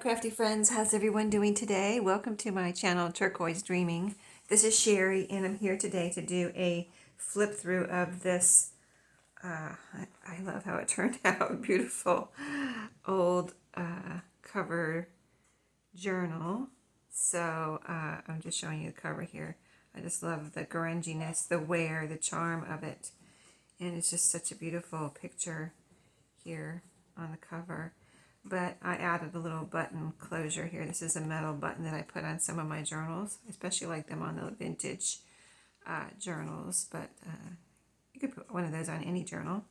crafty friends, how's everyone doing today? Welcome to my channel, Turquoise Dreaming. This is Sheree, and I'm here today to do a flip through of this. I love how it turned out. Beautiful old cover journal. So I'm just showing you the cover here. I just love the grunginess, the wear, the charm of it. And it's just such a beautiful picture here on the cover. But I added a little button closure here. This is a metal button that I put on some of my journals. I especially like them on the vintage journals, but you could put one of those on any journal.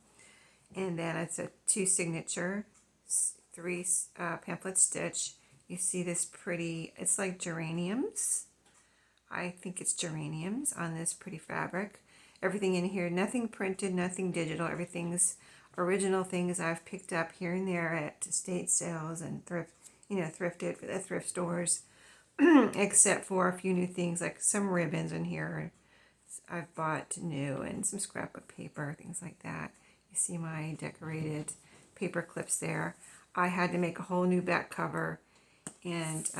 And then it's a 2 signature, 3 pamphlet stitch. You see this pretty, it's like geraniums. I think it's geraniums on this pretty fabric. Everything in here, nothing printed, nothing digital. Everything's original things I've picked up here and there at estate sales and thrifted for the thrift stores, except for a few new things like some ribbons in here I've bought new and some scrapbook paper, things like that. You see my decorated paper clips there. I had to make a whole new back cover, and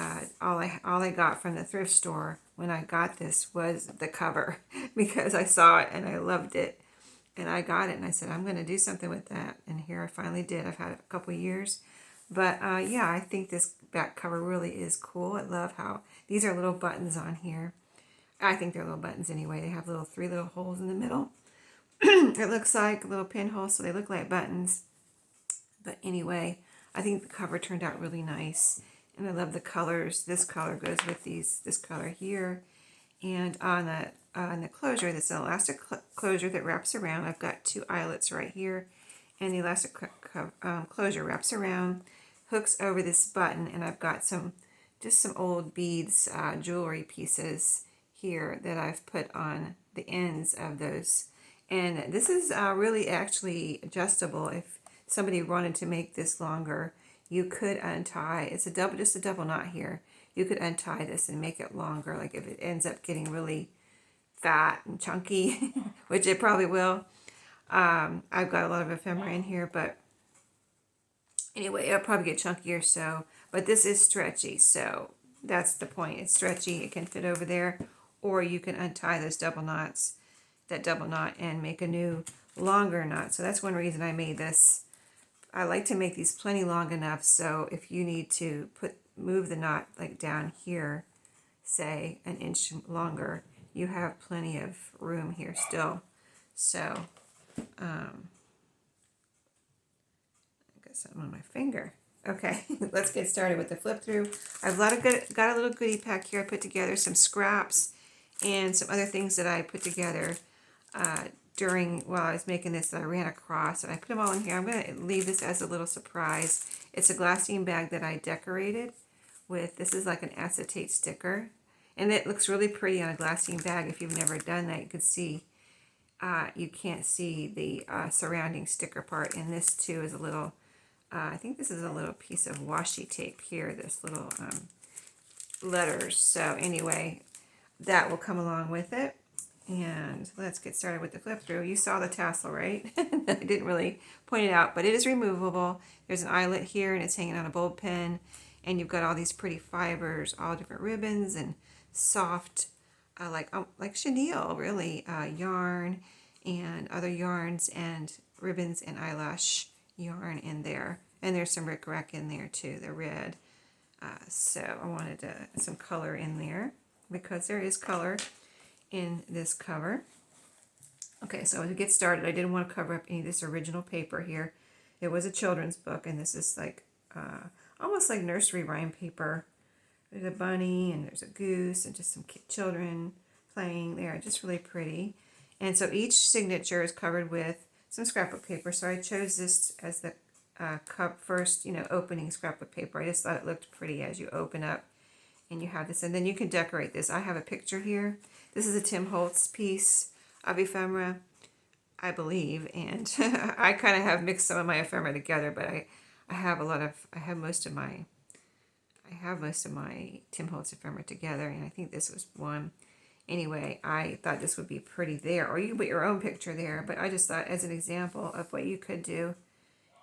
all I got from the thrift store when I got this was the cover because I saw it and I loved it. And I got it and I said, I'm going to do something with that. And here I finally did. I've had it a couple of years. But yeah, I think this back cover really is cool. I love how these are little buttons on here. I think they're little buttons anyway. They have 3 little holes in the middle. It looks like little pinholes, so they look like buttons. But anyway, I think the cover turned out really nice. And I love the colors. This color goes with this color here. And on the closure, this elastic closure that wraps around, I've got 2 eyelets right here, and the elastic closure wraps around, hooks over this button, and I've got just some old beads, jewelry pieces here that I've put on the ends of those. And this is really actually adjustable. If somebody wanted to make this longer, you could untie. It's just a double knot here. You could untie this and make it longer, like if it ends up getting really fat and chunky, which it probably will. I've got a lot of ephemera in here, but anyway, it'll probably get chunkier. So, but this is stretchy, so that's the point. It's stretchy. It can fit over there, or you can untie those double knots, that double knot, and make a new longer knot. So that's one reason I made this. I like to make these plenty long enough so if you need to move the knot like down here, say an inch longer, you have plenty of room here still. So I got something on my finger. Okay, let's get started with the flip through. I've got a little goodie pack here. I put together some scraps and some other things that I put together while I was making this that I ran across, and I put them all in here. I'm going to leave this as a little surprise. It's a glassine bag that I decorated with. This is like an acetate sticker, and it looks really pretty on a glassine bag. If you've never done that, you could see, you can't see the surrounding sticker part, and this too is a little, I think this is a little piece of washi tape here, this little letters. So anyway, that will come along with it. And let's get started with the flip through. You saw the tassel, right? I didn't really point it out, but it is removable. There's an eyelet here, and it's hanging on a bulb pin. And you've got all these pretty fibers, all different ribbons and soft, like chenille, really, yarn and other yarns and ribbons and eyelash yarn in there. And there's some rickrack in there too, the red. So I wanted some color in there because there is color in this cover. Okay, so to get started, I didn't want to cover up any of this original paper here. It was a children's book, and this is like almost like nursery rhyme paper. There's a bunny and there's a goose and just some children playing there. Just really pretty. And so each signature is covered with some scrapbook paper. So I chose this as the first, opening scrapbook paper. I just thought it looked pretty as you open up and you have this, and then you can decorate this. I have a picture here. This is a Tim Holtz piece of ephemera, I believe, and I kind of have mixed some of my ephemera together, but I have most of my Tim Holtz ephemera together, and I think this was one. Anyway, I thought this would be pretty there, or you can put your own picture there, but I just thought as an example of what you could do,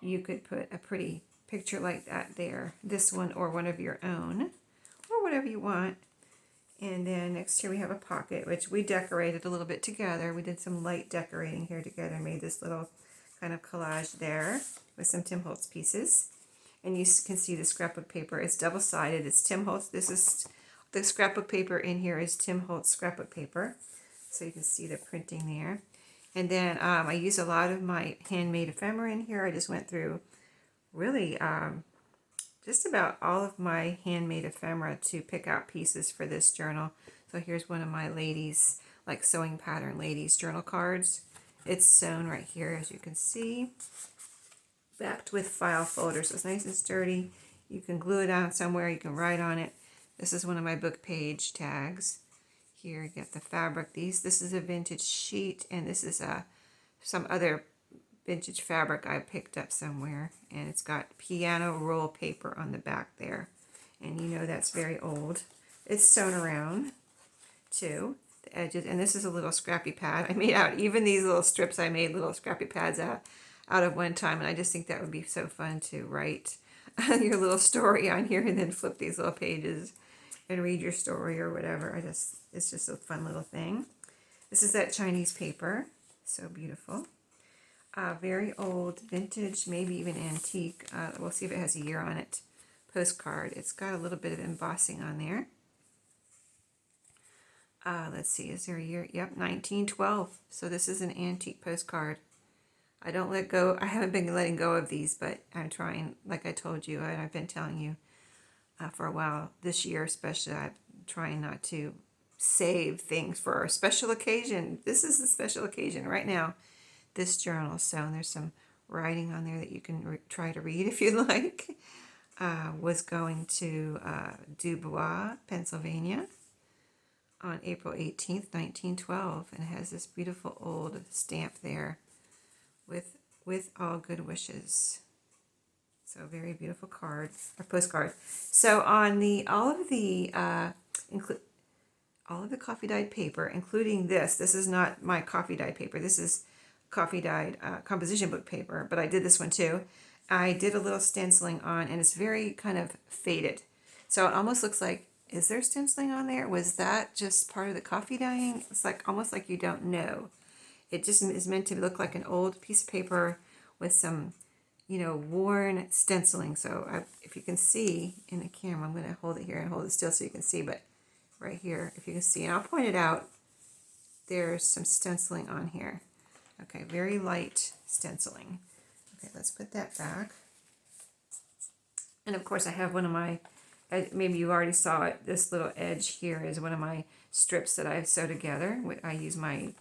you could put a pretty picture like that there. This one or one of your own, or whatever you want. And then next here we have a pocket, which we decorated a little bit together. We did some light decorating here together, made this little kind of collage there with some Tim Holtz pieces. And you can see the scrapbook paper. It's double-sided. It's Tim Holtz. This is the scrapbook paper in here is Tim Holtz scrapbook paper. So you can see the printing there. And then I use a lot of my handmade ephemera in here. I just went through really just about all of my handmade ephemera to pick out pieces for this journal. So here's one of my ladies, like sewing pattern ladies journal cards. It's sewn right here, as you can see, backed with file folders. So it's nice and sturdy. You can glue it on somewhere, you can write on it. This is one of my book page tags. Here you get the fabric. This is a vintage sheet, and this is some other vintage fabric I picked up somewhere, and it's got piano roll paper on the back there, and you know that's very old. It's sewn around too, the edges, and this is a little scrappy pad I made out. Even these little strips I made little scrappy pads out of one time, and I just think that would be so fun to write your little story on here and then flip these little pages and read your story or whatever. It's just a fun little thing. This is that Chinese paper, so beautiful. Very old, vintage, maybe even antique. We'll see if it has a year on it. Postcard. It's got a little bit of embossing on there. Let's see, is there a year? Yep, 1912. So this is an antique postcard. I don't let go. I haven't been letting go of these, but I'm trying, like I told you, and I've been telling you for a while, this year especially, I'm trying not to save things for a special occasion. This is the special occasion right now. This journal. So there's some writing on there that you can try to read if you like. Was going to Dubois, Pennsylvania on April 18th, 1912, and it has this beautiful old stamp there with all good wishes. So very beautiful card, or postcard. So on all of the coffee dyed paper, including this is not my coffee dyed paper. This is coffee dyed composition book paper, but I did this one too. I did a little stenciling on, and it's very kind of faded. So it almost looks like, is there stenciling on there? Was that just part of the coffee dyeing? It's like almost like you don't know. It just is meant to look like an old piece of paper with some, worn stenciling. So if you can see in the camera, I'm going to hold it here and hold it still so you can see, but right here, if you can see, and I'll point it out, there's some stenciling on here. Okay, very light stenciling. Okay, let's put that back. And of course I have one of my, maybe you already saw it, this little edge here is one of my strips that I sew together. I use my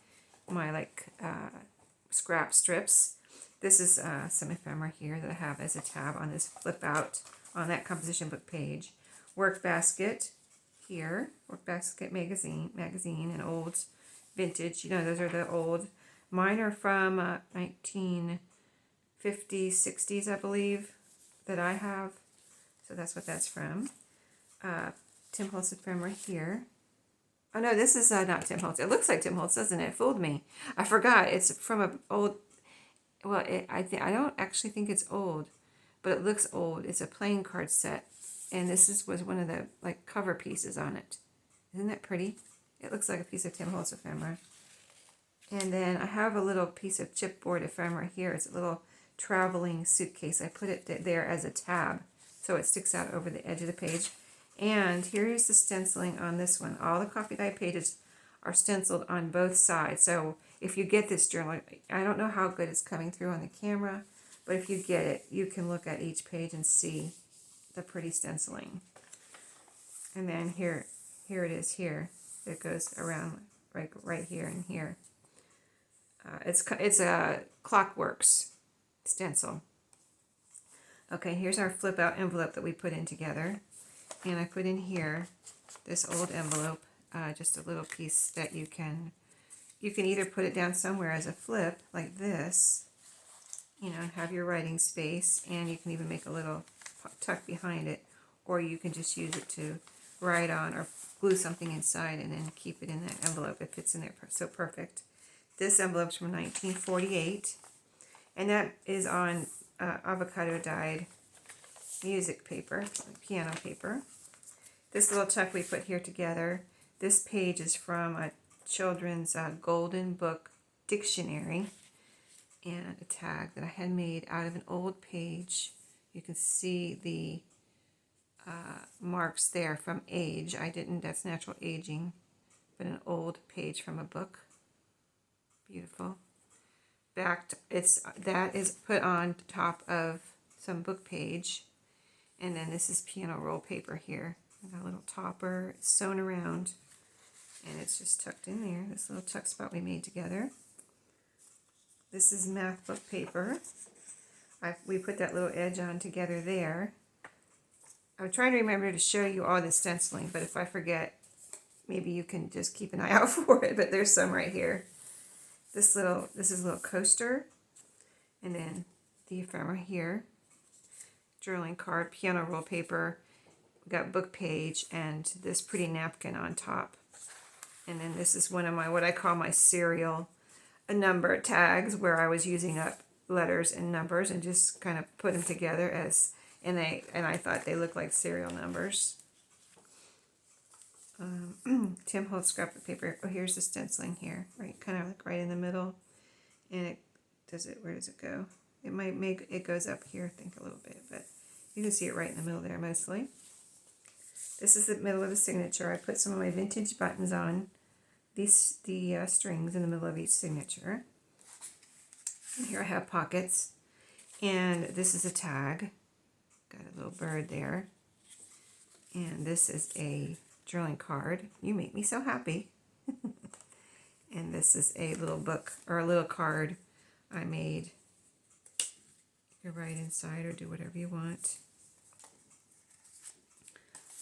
scrap strips. This is some ephemera here that I have as a tab on this flip out on that composition book page. Work basket here, work basket magazine, an old vintage, those are the old. Mine are from 1950s, 60s, I believe, that I have. So that's what that's from. Tim Holtz ephemera here. Oh no, this is not Tim Holtz. It looks like Tim Holtz, doesn't it? It fooled me. I forgot. It's from an old, well, I don't actually think it's old, but it looks old. It's a playing card set. And this was one of the cover pieces on it. Isn't that pretty? It looks like a piece of Tim Holtz ephemera. And then I have a little piece of chipboard ephemera here. It's a little traveling suitcase. I put it there as a tab so it sticks out over the edge of the page. And here's the stenciling on this one. All the coffee dye pages are stenciled on both sides. So if you get this journal, I don't know how good it's coming through on the camera, but if you get it, you can look at each page and see the pretty stenciling. And then here it is here. It goes around right here and here. It's a Clockworks stencil. Okay, here's our flip out envelope that we put in together. And I put in here this old envelope, just a little piece that you can either put it down somewhere as a flip like this, and have your writing space, and you can even make a little tuck behind it, or you can just use it to write on or glue something inside and then keep it in that envelope. It fits in there so perfect. This envelope's from 1948, and that is on avocado dyed music paper, piano paper. This little tuck we put here together. This page is from a children's golden book dictionary, and a tag that I had made out of an old page. You can see the marks there from age. That's natural aging, but an old page from a book. Beautiful. That is put on top of some book page, and then this is piano roll paper here. I got a little topper, it's sewn around, and it's just tucked in there. This little tuck spot we made together. This is math book paper. We put that little edge on together there. I'm trying to remember to show you all the stenciling, but if I forget, maybe you can just keep an eye out for it. But there's some right here. This is a little coaster, and then the ephemera here. Journaling card, piano roll paper. We got book page and this pretty napkin on top. And then this is one of my what I call my serial number tags, where I was using up letters and numbers and just kind of put them together and I thought they looked like serial numbers. Tim Holtz scrapbook paper. Oh, here's the stenciling here, right, kind of like right in the middle. And where does it go? It goes up here, I think, a little bit, but you can see it right in the middle there mostly. This is the middle of the signature. I put some of my vintage buttons on the strings in the middle of each signature. And here I have pockets, and this is a tag. Got a little bird there. And this is a journaling card. You make me so happy. And this is a little book, or a little card I made. You can write inside or do whatever you want.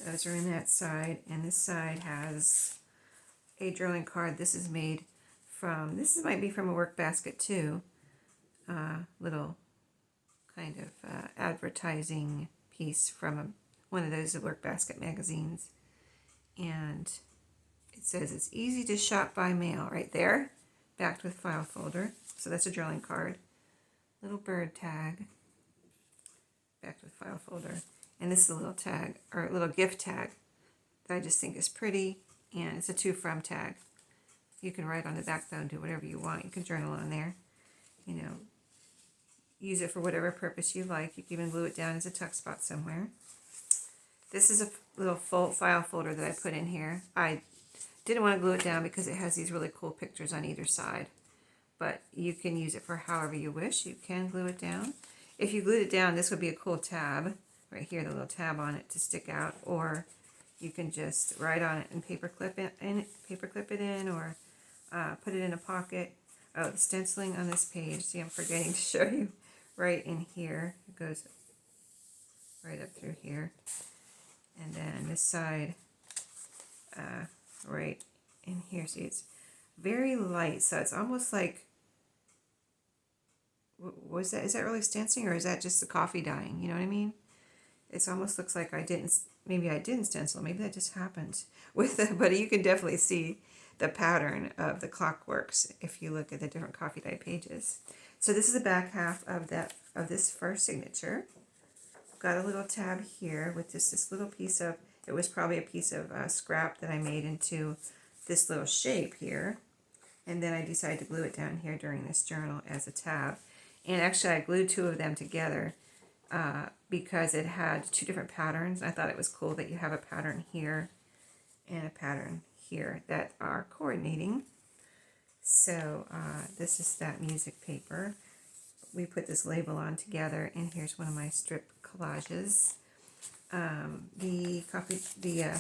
Those are in that side, and this side has a journaling card. This is made from, might be from a work basket too. Little kind of advertising piece from one of those work basket magazines. And it says it's easy to shop by mail right there, backed with file folder. So that's a journaling card. Little bird tag, backed with file folder. And this is a little tag, or a little gift tag, that I just think is pretty, and it's a to from tag. You can write on the back though and do whatever you want. You can journal on there, use it for whatever purpose you like. You can even glue it down as a tuck spot somewhere. This is a little file folder that I put in here. I didn't want to glue it down because it has these really cool pictures on either side, but you can use it for however you wish. You can glue it down. If you glued it down, this would be a cool tab. Right here, the little tab on it to stick out, or you can just write on it and paperclip it in, or put it in a pocket. Oh, the stenciling on this page. See, I'm forgetting to show you. Right in here, it goes right up through here, and then this side, right in here. See, it's very light, so it's almost like. Is that really stenciling, or is that just the coffee dyeing? You know what I mean? It almost looks like maybe I didn't stencil, maybe that just happened with it, but you can definitely see the pattern of the clockworks if you look at the different coffee dye pages. So this is the back half of this first signature. Got a little tab here with this little piece of, it was probably a piece of scrap that I made into this little shape here. And then I decided to glue it down here during this journal as a tab. And actually I glued two of them together because it had two different patterns. I thought it was cool that you have a pattern here and a pattern here that are coordinating. So this is that music paper. We put this label on together, and here's one of my strip collages. The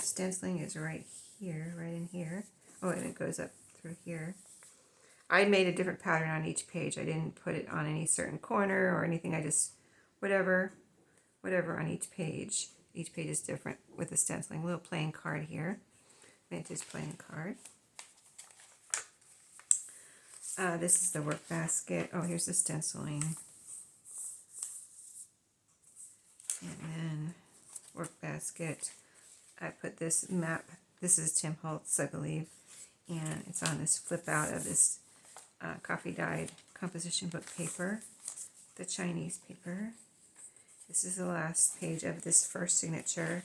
stenciling is right here, right in here. Oh, and it goes up through here. I made a different pattern on each page. I didn't put it on any certain corner or anything. I just, whatever on each page. Each page is different with the stenciling. Little playing card here. Vintage playing card. This is the work basket. Oh, here's the stenciling. And then work basket. I put this map. This is Tim Holtz, I believe. And it's on this flip out of this coffee dyed composition book paper, the Chinese paper. This is the last page of this first signature.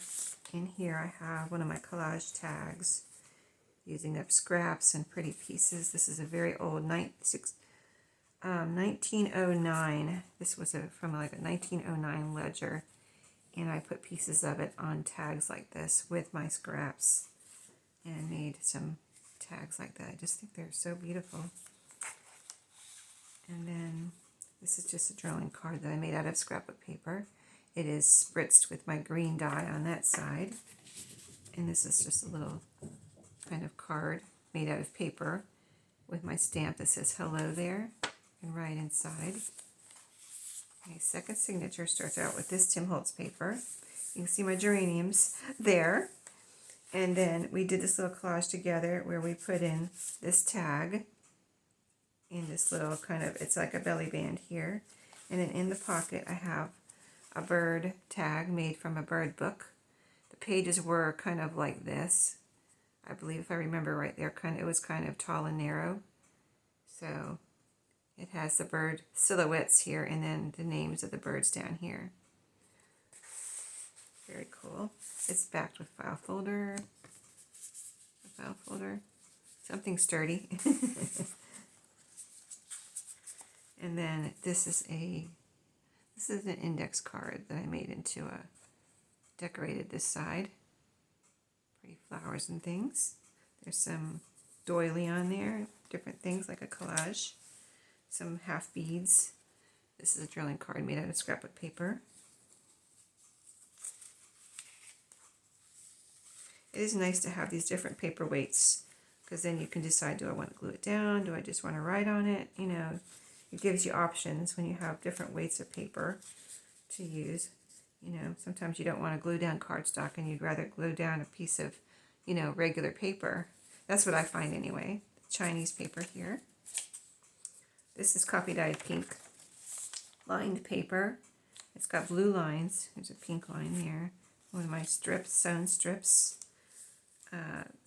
In here I have one of my collage tags using up scraps and pretty pieces. This is a very old 1909. This was from like a 1909 ledger, and I put pieces of it on tags like this with my scraps and made some tags like that. I just think they're so beautiful. And then this is just a drawing card that I made out of scrapbook paper. It is spritzed with my green dye on that side. And this is just a little kind of card made out of paper with my stamp that says hello there, and right inside. My second signature starts out with this Tim Holtz paper. You can see my geraniums there. And then we did this little collage together where we put in this tag in this little kind of, it's like a belly band here. And then in the pocket I have a bird tag made from a bird book. The pages were kind of like this. I believe, if I remember right, it was kind of tall and narrow. So it has the bird silhouettes here and then the names of the birds down here. Very cool. It's backed with file folder. Something sturdy. And then this is an index card that I made into a decorated this side. Pretty flowers and things. There's some doily on there, different things like a collage. Some half beads. This is a drilling card made out of scrapbook paper. It is nice to have these different paperweights, because then you can decide, do I want to glue it down? Do I just want to write on it? You know, it gives you options when you have different weights of paper to use. You know, sometimes you don't want to glue down cardstock and you'd rather glue down a piece of, you know, regular paper. That's what I find anyway. Chinese paper here. This is copy dyed pink lined paper. It's got blue lines. There's a pink line there. One of my strips, sewn strips.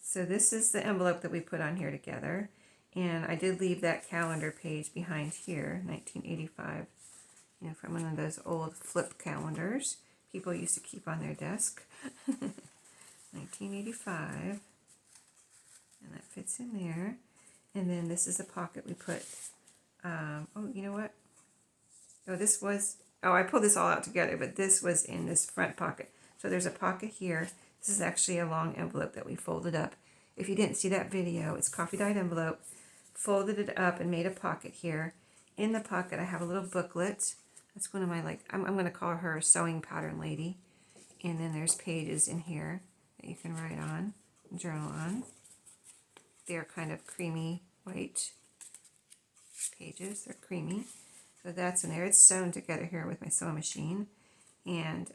So this is the envelope that we put on here together. And I did leave that calendar page behind here, 1985, you know, from one of those old flip calendars people used to keep on their desk. 1985. And that fits in there. And then this is the pocket we put, oh, you know what? I pulled this all out together, but this was in this front pocket. So there's a pocket here. This is actually a long envelope that we folded up. If you didn't see that video, it's coffee dyed envelope. Folded it up and made a pocket here. In the pocket, I have a little booklet. That's one of my, I'm going to call her a sewing pattern lady. And then there's pages in here that you can write on, journal on. They're kind of creamy white pages. They're creamy. So that's in there. It's sewn together here with my sewing machine. And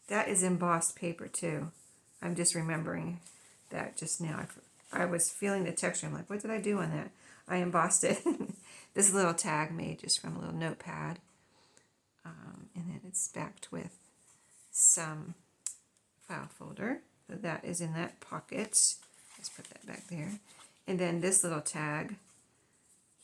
that is embossed paper too. I'm just remembering that just now. I was feeling the texture. I'm like, what did I do on that? I embossed it. This little tag made just from a little notepad. And then it's backed with some file folder. So that is in that pocket. Let's put that back there. And then this little tag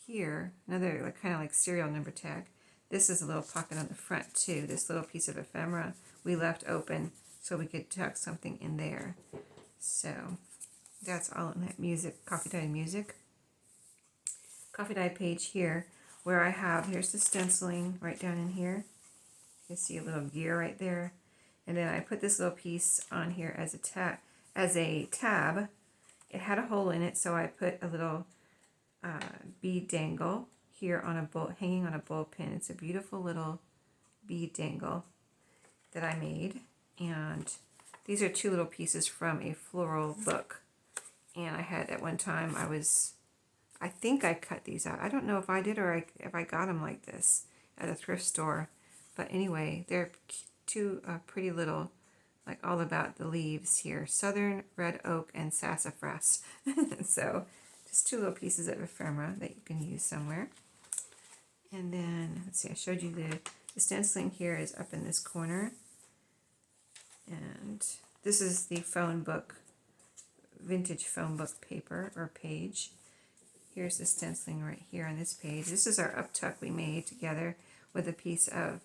here, another kind of like serial number tag. This is a little pocket on the front too. This little piece of ephemera we left open so we could tuck something in there. So that's all in that music, coffee dyed music. Coffee dyed page here where I have, here's the stenciling right down in here. You can see a little gear right there. And then I put this little piece on here as a tab. It had a hole in it, so I put a little bead dangle here on a hanging on a bull pin. It's a beautiful little bead dangle that I made. And these are two little pieces from a floral book. And I had, at one time, I think I cut these out. I don't know if I did or if I got them like this at a thrift store. But anyway, they're two pretty little, like all about the leaves here. Southern red oak and sassafras. So just two little pieces of ephemera that you can use somewhere. And then, let's see, I showed you the stenciling here is up in this corner. And this is the phone book, vintage phone book paper or page. Here's the stenciling right here on this page. This is our uptuck we made together with a piece of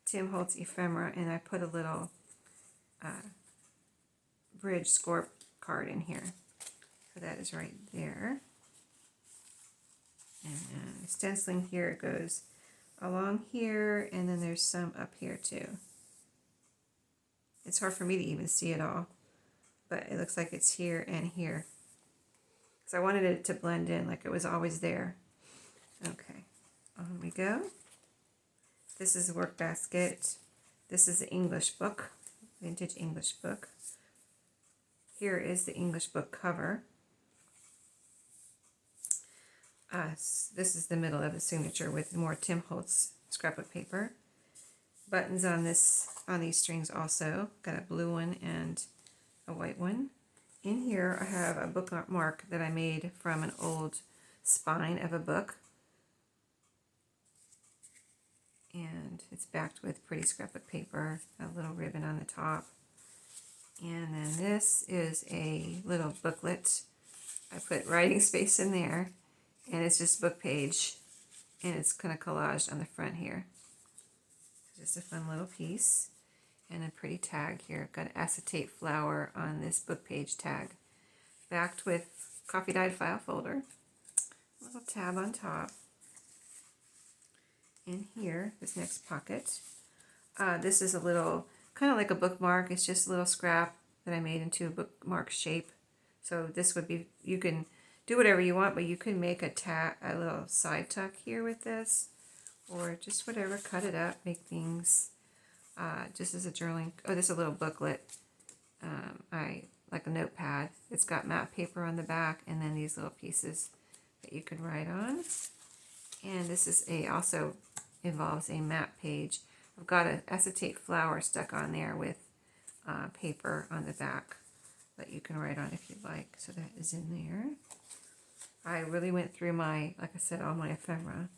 Tim Holtz ephemera, and I put a little bridge score card in here. So that is right there. And stenciling here, it goes along here, and then there's some up here too. It's hard for me to even see it all, but it looks like it's here and here. So I wanted it to blend in like it was always there. Okay, on we go. This is a work basket. This is the English book, vintage English book. Here is the English book cover. This is the middle of the signature with more Tim Holtz scrapbook paper. Buttons on these strings also. Got a blue one and a white one. In here I have a bookmark that I made from an old spine of a book. And it's backed with pretty scrapbook paper, a little ribbon on the top. And then this is a little booklet. I put writing space in there, and it's just book page, and it's kind of collaged on the front here. Just a fun little piece, and a pretty tag here. Got an acetate flower on this book page tag, backed with coffee dyed file folder. A little tab on top. In here, this next pocket. This is a little, kind of like a bookmark. It's just a little scrap that I made into a bookmark shape. So this would be, you can do whatever you want, but you can make a little side tuck here with this, or just whatever, cut it up, make things, just as a journaling, oh, this is a little booklet. I like a notepad. It's got matte paper on the back, and then these little pieces that you can write on. And this is also involves a map page. I've got an acetate flower stuck on there with paper on the back that you can write on if you'd like. So that is in there. I really went through my, like I said, all my ephemera.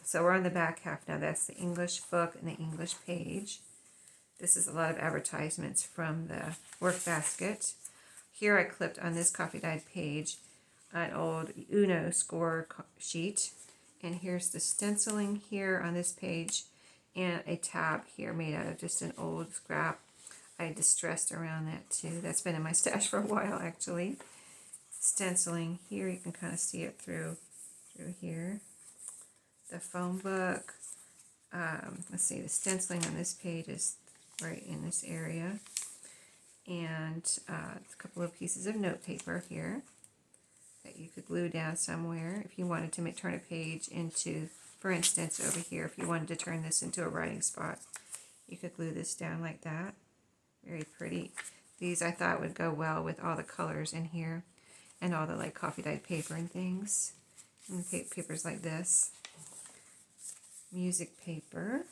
So we're on the back half now. That's the English book and the English page. This is a lot of advertisements from the work basket. Here I clipped on this coffee dyed page an old Uno score sheet. And here's the stenciling here on this page, and a tab here made out of just an old scrap. I distressed around that too. That's been in my stash for a while actually. Stenciling here, you can kind of see it through here. The phone book. Let's see, the stenciling on this page is right in this area. And a couple of pieces of note paper here that you could glue down somewhere if you wanted to turn a page into, for instance, over here, if you wanted to turn this into a writing spot, you could glue this down like that. Very pretty. These I thought would go well with all the colors in here and all the like coffee dyed paper and things. And papers like this. Music paper.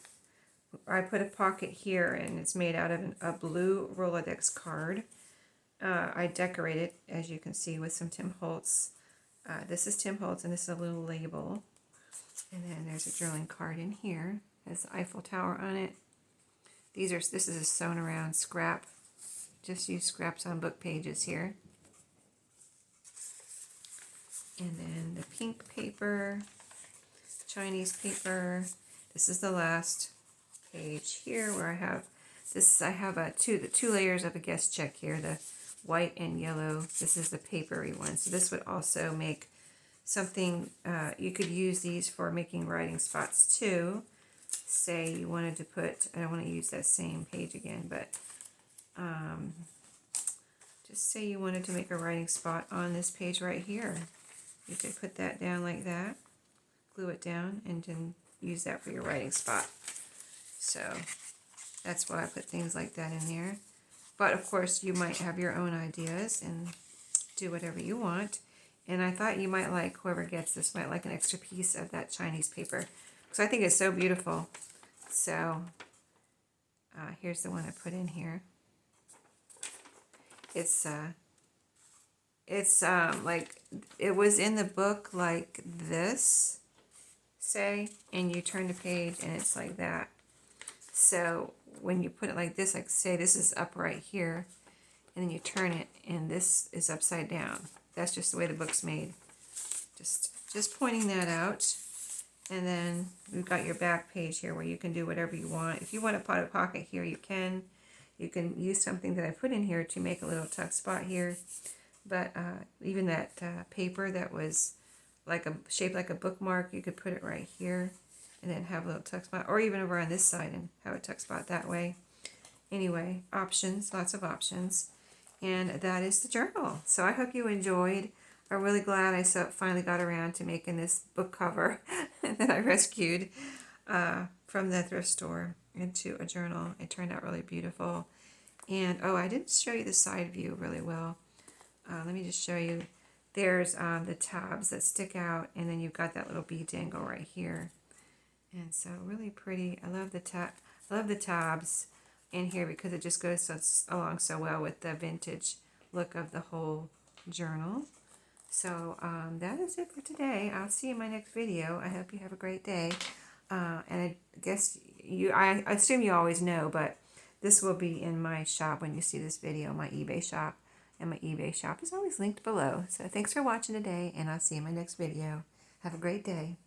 I put a pocket here, and it's made out of a blue Rolodex card. I decorated, as you can see, with some Tim Holtz. This is Tim Holtz, and this is a little label. And then there's a journaling card in here. It has the Eiffel Tower on it. This is a sewn around scrap. Just use scraps on book pages here. And then the pink paper, Chinese paper. This is the last page here where I have this. I have the two layers of a guest check here. The white and yellow. This is the papery one. So this would also make something, you could use these for making writing spots too. Say you wanted to put, I don't want to use that same page again, but just say you wanted to make a writing spot on this page right here. You could put that down like that, glue it down, and then use that for your writing spot. So that's why I put things like that in there. But of course, you might have your own ideas and do whatever you want. And I thought you might like, whoever gets this might like an extra piece of that Chinese paper, because I think it's so beautiful. So here's the one I put in here. It's like, it was in the book like this, say, and you turn the page and it's like that. So when you put it like this, like say this is up right here, and then you turn it and this is upside down. That's just the way the book's made. Just pointing that out. And then we've got your back page here where you can do whatever you want. If you want to put a pocket here, you can. You can use something that I put in here to make a little tuck spot here. But even that paper that was like shaped like a bookmark, you could put it right here and then have a little tuck spot, or even over on this side and have a tuck spot that way. Anyway, options, lots of options. And that is the journal. So I hope you enjoyed. I'm really glad I finally got around to making this book cover that I rescued from the thrift store into a journal. It turned out really beautiful. And oh, I didn't show you the side view really well. Let me just show you. There's the tabs that stick out, and then you've got that little bead dangle right here. And so really pretty. I love the tabs in here because it just goes along so well with the vintage look of the whole journal. So that is it for today. I'll see you in my next video. I hope you have a great day. And I guess I assume you always know, but this will be in my shop when you see this video, my eBay shop. And my eBay shop is always linked below. So thanks for watching today, and I'll see you in my next video. Have a great day.